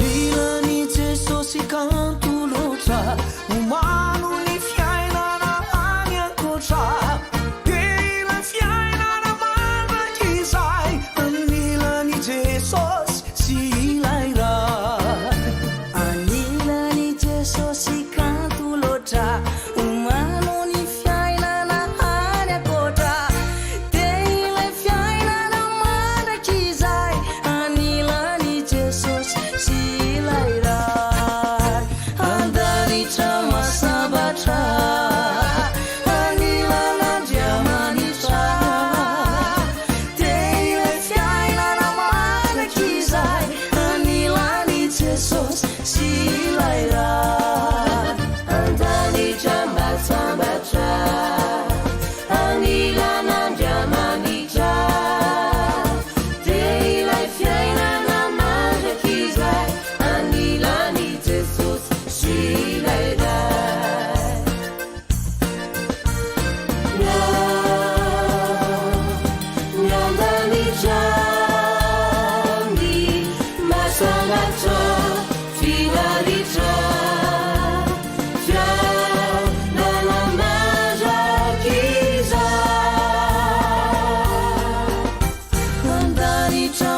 anilany jesosy kanto loatra omano ny fiainana any ankoatra dia ilay fiainana mandraky izay anilany jesosy sy ilay raha anilany jesosy kanto loatra omano ny fiainana any ankoatra dia ilay fiainana mandraky izay anilany jesosy sy ilay raha andanitra masambatra anilana andriamanitra dia ilay fiainana mandraky izay anilany jesosy sy ilay raha andanitra masambatra anilana andriamanitra dia ilay fiainana mandraky izay anilany jesosy sy ilay raha nyandanitra ny masambatra finaritra fiainana mandraky izay andanitra